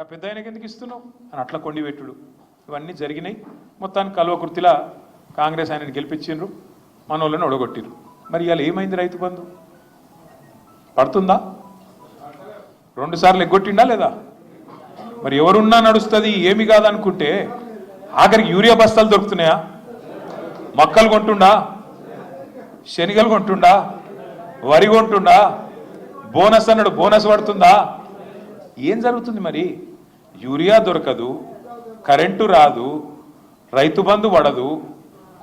ఆ పెద్ద ఆయనకి ఎందుకు ఇస్తున్నావు అని అట్లా కొండిపెట్టుడు ఇవన్నీ జరిగినాయి. మొత్తానికి కల్వకుర్తిలా కాంగ్రెస్ ఆయనని గెలిపించిండ్రు, మనోళ్ళని ఒడగొట్టిరు. మరి ఇవాళ ఏమైంది? రైతు బంధు పడుతుందా? 2 సార్లు ఎగ్గొట్టిండా లేదా? మరి ఎవరున్నా నడుస్తుంది ఏమి కాదనుకుంటే ఆఖరికి యూరియా బస్తాలు దొరుకుతున్నాయా? మొక్కలు కొంటుండా, శనిగలు కొంటుండా, వరి కొంటుండా, బోనస్ అన్నాడు బోనస్ పడుతుందా? ఏం జరుగుతుంది? మరి యూరియా దొరకదు, కరెంటు రాదు, రైతు బంధు పడదు,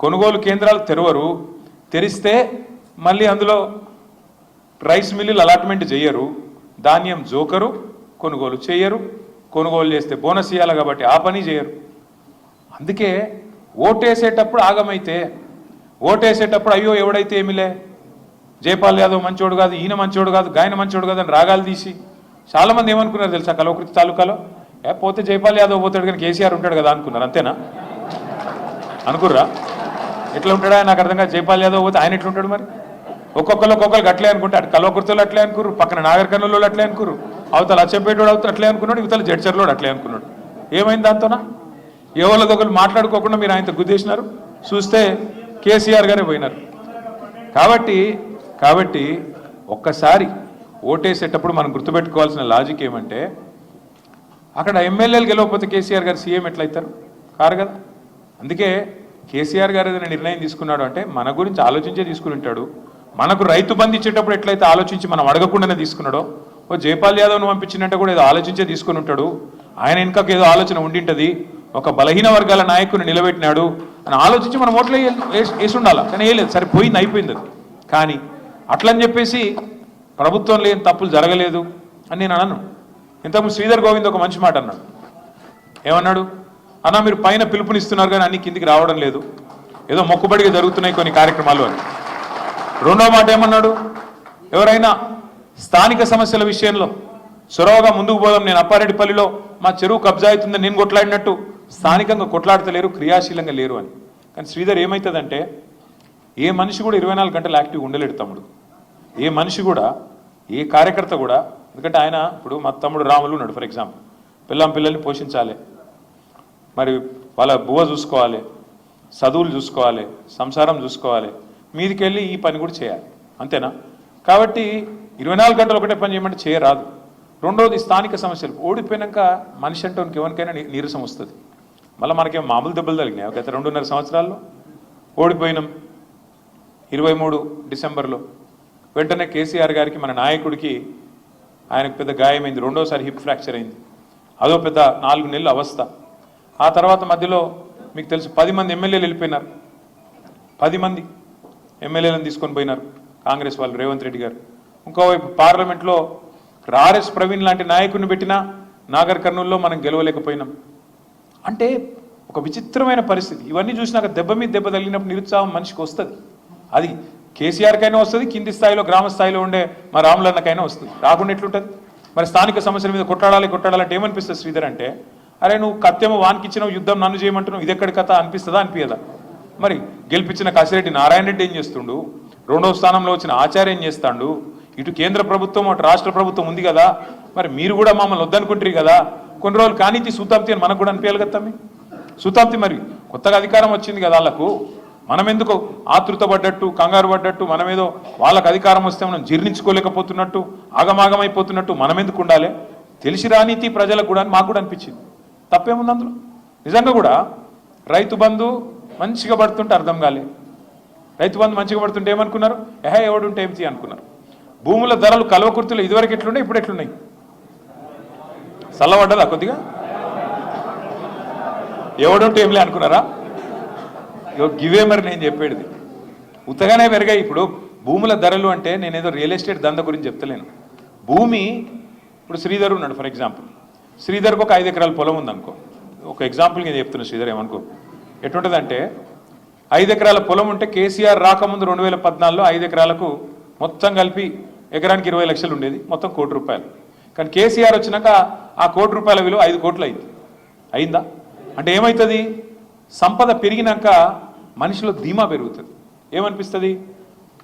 కొనుగోలు కేంద్రాలు తెరవరు, తెరిస్తే మళ్ళీ అందులో రైస్ మిల్లులు అలాట్మెంట్ చేయరు, ధాన్యం జోకరు, కొనుగోలు చేయరు, కొనుగోలు చేస్తే బోనస్ ఇవ్వాలి కాబట్టి ఆ పని చేయరు. అందుకే ఓటేసేటప్పుడు ఆగమైతే, ఓటేసేటప్పుడు అయ్యో ఎవడైతే ఏమిలే, జైపాల్ యాదవ్ మంచోడు కాదు, ఈయన మంచోడు కాదు, గాయన మంచోడు కాదు అని రాగాలు తీసి చాలామంది ఏమనుకున్నారు తెలుసా? కల్వకుర్తి తాలూకాలో పోతే జైపాల్ యాదవ్ పోతాడు కానీ కేసీఆర్ ఉంటాడు కదా అనుకున్నారు. అంతేనా? అనుకుర్రా? ఎట్లా ఉంటాడా నాకు అర్థం కాదు. జైపాల్ యాదవ్ పోతే ఆయన ఎట్లా ఉంటాడు? మరి ఒక్కొక్కరు అట్లే అనుకుంటాడు. కల్వకుర్తిలో అట్లే అనుకురు, పక్కన నాగర్ కర్నూలులో అట్లే అనుకురు, అవతల అచ్చంపేటోడు అవుతా అట్లే అనుకున్నాడు, ఇవతల జడ్చర్లో అట్లే అనుకున్నాడు. ఏమైంది దాంతోనా? ఎవరిదొకరు మాట్లాడుకోకుండా మీరు ఆయనతో గుద్దేసినారు, చూస్తే కేసీఆర్ గారే పోయినారు. కాబట్టి ఒక్కసారి ఓటేసేటప్పుడు మనం గుర్తుపెట్టుకోవాల్సిన లాజిక్ ఏమంటే, అక్కడ ఎమ్మెల్యేలు గెలవకపోతే కేసీఆర్ గారు సీఎం ఎట్లయితారు? కారు కదా. అందుకే కేసీఆర్ గారు ఏదైనా నిర్ణయం తీసుకున్నాడు అంటే మన గురించి ఆలోచించే తీసుకుని ఉంటాడు. మనకు రైతు బంధు ఇచ్చేటప్పుడు ఎట్లయితే ఆలోచించి మనం అడగకుండానే తీసుకున్నాడో, ఓ జైపాల్ యాదవ్ను పంపించినట్టు కూడా ఏదో ఆలోచించే తీసుకుని ఉంటాడు. ఆయన ఇంకొక ఏదో ఆలోచన ఉండింటది, ఒక బలహీన వర్గాల నాయకుని నిలబెట్టినాడు అని ఆలోచించి మనం ఓట్లు వేసి ఉండాలి. కానీ వేయలేదు, సరే పోయింది, అయిపోయింది అది. కానీ అట్లని చెప్పేసి ప్రభుత్వంలో ఏం తప్పులు జరగలేదు అని నేను అనను. ఇంతకుముందు శ్రీధర్ గోవింద్ ఒక మంచి మాట అన్నాడు. ఏమన్నాడు? అన్నా మీరు పైన పిలుపునిస్తున్నారు కానీ అన్ని కిందికి రావడం లేదు, ఏదో మొక్కుబడిగా జరుగుతున్నాయి కొన్ని కార్యక్రమాలు అని. రెండో మాట ఏమన్నాడు? ఎవరైనా స్థానిక సమస్యల విషయంలో చొరవగా ముందుకు పోదాం, నేను అప్పారెడ్డిపల్లిలో మా చెరువు కబ్జా అవుతుందని నేను కొట్లాడినట్టు స్థానికంగా కొట్లాడతలేరు, క్రియాశీలంగా లేరు అని. కానీ శ్రీధర్ ఏమవుతుందంటే, ఏ మనిషి కూడా 24 గంటలు యాక్టివ్గా ఉండలేడు తమ్ముడు. ఏ మనిషి కూడా, ఏ కార్యకర్త కూడా. ఎందుకంటే ఆయన ఇప్పుడు మా తమ్ముడు రాములు ఉన్నాడు ఫర్ ఎగ్జాంపుల్, పిల్లల్ని పోషించాలి, మరి వాళ్ళ బువ్వ చూసుకోవాలి, చదువులు చూసుకోవాలి, సంసారం చూసుకోవాలి, మీదికెళ్ళి ఈ పని కూడా చేయాలి. అంతేనా? కాబట్టి 24 గంటలు ఒకటే పని చేయమంటే చేయరాదు. రెండోది స్థానిక సమస్యలు. ఓడిపోయినాక మనిషి అంటే ఎవరికైనా నీరసం వస్తుంది. మళ్ళీ మనకేం మామూలు దెబ్బలు తగిలినాయి. గత 2.5 సంవత్సరాల్లో ఓడిపోయినాం. 23 డిసెంబర్లో వెంటనే కేసీఆర్ గారికి, మన నాయకుడికి, ఆయనకు పెద్ద గాయమైంది. రెండోసారి హిప్ ఫ్రాక్చర్ అయింది. అదో పెద్ద 4 నెలల అవస్థ. ఆ తర్వాత మధ్యలో మీకు తెలుసు 10 మంది ఎమ్మెల్యేలు వెళ్ళిపోయినారు. 10 మంది ఎమ్మెల్యేలను తీసుకొని పోయినారు కాంగ్రెస్ వాళ్ళు, రేవంత్ రెడ్డి గారు. ఇంకోవైపు పార్లమెంట్లో ఆర్ఎస్ ప్రవీణ్ లాంటి నాయకుడిని పెట్టినా నాగర్ కర్నూలులో మనం గెలవలేకపోయినాం. అంటే ఒక విచిత్రమైన పరిస్థితి. ఇవన్నీ చూసినాక దెబ్బ మీద దెబ్బ తగిలినప్పుడు నిరుత్సాహం మనిషికి వస్తుంది. అది కేసీఆర్కైనా వస్తుంది, కింది స్థాయిలో గ్రామ స్థాయిలో ఉండే మా రాములన్నకైనా వస్తుంది. రాకుండా ఎట్లుంటుంది? మరి స్థానిక సమస్యల మీద కొట్టాడాలంటే ఏమనిపిస్తుంది శ్రీధర్ అంటే, అరే నువ్వు కత్యము వానికిచ్చినావు, యుద్ధం నన్ను చేయమంటున్నావు, ఇది ఎక్కడి కథ అనిపిస్తుందా అనిపించదా? మరి గెలిపించిన కాశిరెడ్డి నారాయణ రెడ్డి ఏం చేస్తుండు? 2వ స్థానంలో వచ్చిన ఆచార్య ఏం చేస్తాడు? ఇటు కేంద్ర ప్రభుత్వం అటు రాష్ట్ర ప్రభుత్వం ఉంది కదా, మరి మీరు కూడా మమ్మల్ని వద్దనుకుంటారు కదా, కొన్ని రోజులు కానీ సుతాప్తి అని మనకు కూడా అనిపించాలి కదా తమ్మి. సుతాప్తి మరి కొత్తగా అధికారం వచ్చింది కదా వాళ్ళకు, మనం ఎందుకు ఆతృత పడ్డట్టు, కంగారు పడ్డట్టు, మనమేదో వాళ్ళకు అధికారం వస్తే మనం జీర్ణించుకోలేకపోతున్నట్టు, ఆగమాగమైపోతున్నట్టు మనం ఎందుకు ఉండాలి? తెలిసి రానీతి ప్రజలకు కూడా మాకు కూడా అనిపించింది. తప్పేముంది అందులో? నిజంగా కూడా రైతు బంధు మంచిగా పడుతుంటే అర్థం కాలే. రైతు బంధు మంచిగా పడుతుంటే ఏమనుకున్నారు? ఎవడుంటే ఏమిటి అనుకున్నారు. భూముల ధరలు కల్వకుర్తిలో ఇదివరకు ఎట్లున్నాయి, ఇప్పుడు ఎట్లున్నాయి? చల్లబడ్డదా కొద్దిగా? ఎవడుంటే ఏమిలే అనుకున్నారా? గివే మరి నేను చెప్పేది. ఉత్తగానే పెరిగాయి. ఇప్పుడు భూముల ధరలు అంటే నేనేదో రియల్ ఎస్టేట్ దంద గురించి చెప్తలేను. భూమి ఇప్పుడు శ్రీధర్ ఉన్నాడు ఫర్ ఎగ్జాంపుల్, శ్రీధర్కి ఒక 5 ఎకరాల పొలం ఉందనుకో, ఒక ఎగ్జాంపుల్ నేను చెప్తున్నా. శ్రీధర్ ఏమనుకో, ఎటుంటుందంటే 5 ఎకరాల పొలం ఉంటే కేసీఆర్ రాకముందు 2014లో 5 ఎకరాలకు మొత్తం కలిపి ఎకరానికి 20 లక్షలు ఉండేది, మొత్తం ₹1 కోటి. కానీ కేసీఆర్ వచ్చినాక ఆ ₹1 కోటి విలువ 5 కోట్లు అయింది. అయిందా? అంటే ఏమవుతుంది? సంపద పెరిగినాక మనిషిలో ధీమా పెరుగుతుంది. ఏమనిపిస్తుంది?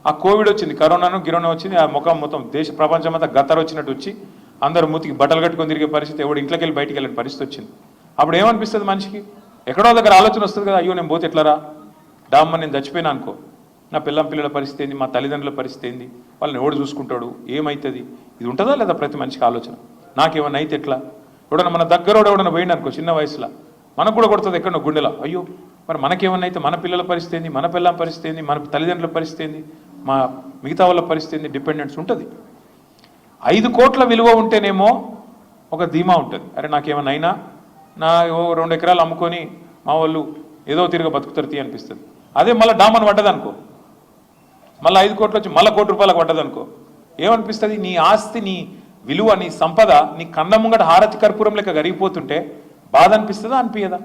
ఆ కోవిడ్ వచ్చింది, కరోనాను గిరోనా వచ్చింది, ఆ ముఖం మొత్తం ప్రపంచం అంతా గత్తర వచ్చినట్టు వచ్చి అందరూ మూతికి బట్టలు కట్టుకొని తిరిగే పరిస్థితి, ఎవడు ఇంట్లోకి వెళ్ళి బయటికి వెళ్ళిన పరిస్థితి వచ్చింది. అప్పుడు ఏమనిపిస్తుంది మనిషికి? ఎక్కడో దగ్గర ఆలోచన వస్తుంది కదా, అయ్యో నేను పోతే ఎట్లరా, డామ్మ నేను చచ్చిపోయినా అనుకో, నా పిల్లల పరిస్థితి ఏంది, మా తల్లిదండ్రుల పరిస్థితి ఏంది, వాళ్ళని ఎవడు చూసుకుంటాడు, ఏమవుతుంది, ఇది ఉంటుందా లేదా ప్రతి మనిషికి ఆలోచన? నాకేమన్నా అయితే ఎట్లా? ఎవడన్నా మన దగ్గరోడు ఎవడన్నా పోయింది అనుకో చిన్న వయసులో, మనకు కూడా కొడుతుంది ఎక్కడో గుండెలో, అయ్యో మరి మనకేమన్నా అయితే మన పిల్లల పరిస్థితి ఏంది, మన పిల్లల పరిస్థితి ఏంది, మన తల్లిదండ్రుల పరిస్థితి ఏంది, మా మిగతా వాళ్ళ పరిస్థితి ఏంది, డిపెండెన్స్ ఉంటుంది. 5 కోట్ల విలువ ఉంటేనేమో ఒక ధీమా ఉంటుంది, అరే నాకేమన్నా అయినా నా 2 ఎకరాలు అమ్ముకొని మా వాళ్ళు ఏదో తిరిగి బతుకుతారు తీ అనిపిస్తుంది. అదే మళ్ళీ డామన్ పడ్డదనుకో, మళ్ళీ 5 కోట్లు వచ్చి మళ్ళీ 1 కోటి రూపాయలకు పడ్డదనుకో, ఏమనిపిస్తుంది? నీ ఆస్తి, నీ విలువ, నీ సంపద నీ కళ్ళ ముంగట హారతి కర్పూరం లెక్క కరిగిపోతుంటే బాధ అనిపిస్తుందా, అనిపించదా?